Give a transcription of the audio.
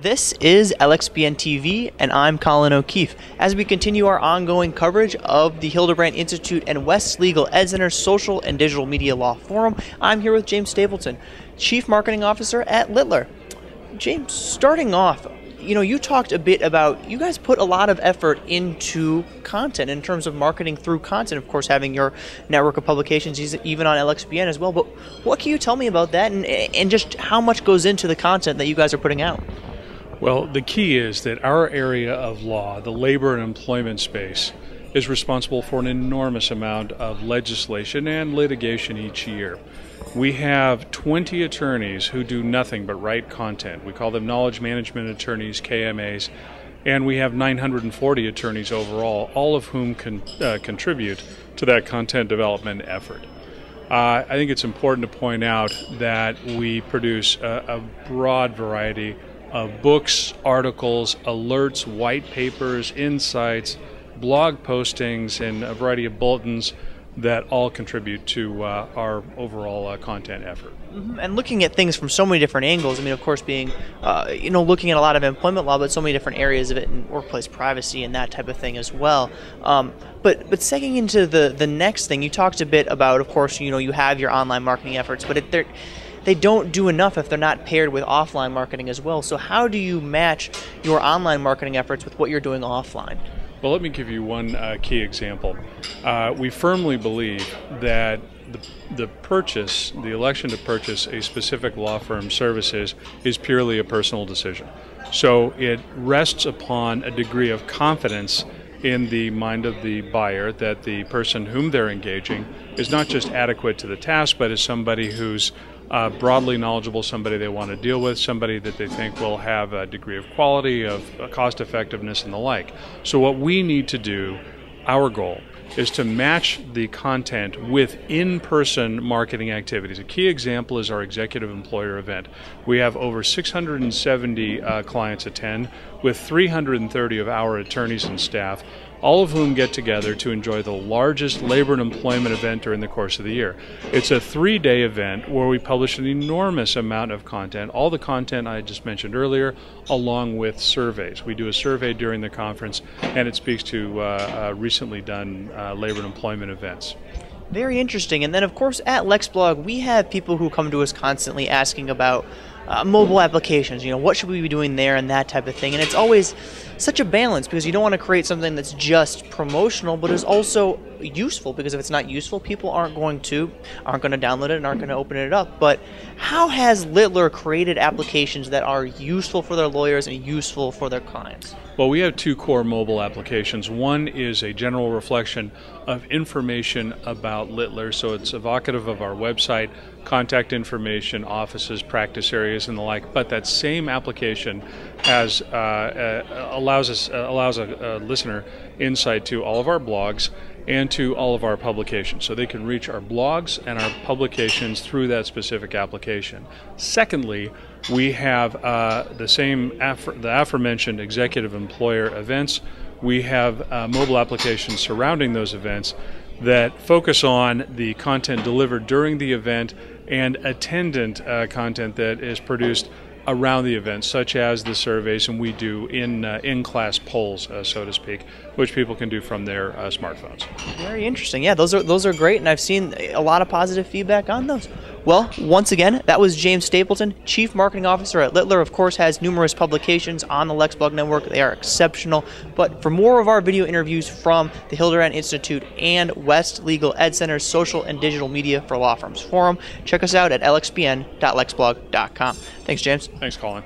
This is LXBN TV, and I'm Colin O'Keefe. As we continue our ongoing coverage of the Hildebrandt Institute and West LegalEdcenter Social and Digital Media Law Forum, I'm here with James Stapleton, Chief Marketing Officer at Littler. James, starting off, you talked a bit about, you guys put a lot of effort into content in terms of marketing through content, of course, having your network of publications even on LXBN as well. But what can you tell me about that and just how much goes into the content that you guys are putting out? Well, the key is that our area of law, the labor and employment space, is responsible for an enormous amount of legislation and litigation each year. We have 20 attorneys who do nothing but write content. We call them knowledge management attorneys, KMAs, and we have 940 attorneys overall, all of whom can contribute to that content development effort. I think it's important to point out that we produce a broad variety of books, articles, alerts, white papers, insights, blog postings, and a variety of bulletins that all contribute to our overall content effort. And looking at things from so many different angles, of course being, looking at a lot of employment law, but so many different areas of it in workplace privacy and that type of thing as well. But segueing into the next thing, you talked a bit about, of course, you have your online marketing efforts, but they don't do enough if they're not paired with offline marketing as well. So how do you match your online marketing efforts with what you're doing offline? Well, let me give you one key example. We firmly believe that the election to purchase a specific law firm's services is purely a personal decision. So it rests upon a degree of confidence in the mind of the buyer that the person whom they're engaging is not just adequate to the task, but is somebody who's broadly knowledgeable, somebody they want to deal with, somebody that they think will have a degree of quality, of cost effectiveness, and the like. So what we need to do, our goal, is to match the content with in-person marketing activities. A key example is our executive employer event. We have over 670 clients attend, with 330 of our attorneys and staff, all of whom get together to enjoy the largest labor and employment event during the course of the year. It's a 3-day event where we publish an enormous amount of content, all the content I just mentioned earlier, along with surveys. We do a survey during the conference, and it speaks to recently done labor and employment events. Very interesting. And then, of course, at LexBlog, we have people who come to us constantly asking about mobile applications, what should we be doing there and that type of thing. And it's always such a balance because you don't want to create something that's just promotional but is also useful, because if it's not useful, people aren't going to download it and aren't going to open it up. But how has Littler created applications that are useful for their lawyers and useful for their clients? Well, we have two core mobile applications. One is a general reflection of information about Littler, so it's evocative of our website, contact information, offices, practice areas, and the like. But that same application has allows a listener insight to all of our blogs and to all of our publications. So they can reach our blogs and our publications through that specific application. Secondly, we have the aforementioned executive employer events. We have mobile applications surrounding those events that focus on the content delivered during the event and attendant content that is produced around the event, such as the surveys, and we do in-class polls, so to speak, which people can do from their smartphones. Very interesting. Yeah, those are great, and I've seen a lot of positive feedback on those. Well, once again, that was James Stapleton, Chief Marketing Officer at Littler. Of course, has numerous publications on the LexBlog network. They are exceptional. But for more of our video interviews from the Hildebrandt Institute and West LegalEdcenter Social and Digital Media for Law Firms Forum, check us out at lxbn.lexblog.com. Thanks, James. Thanks, Colin.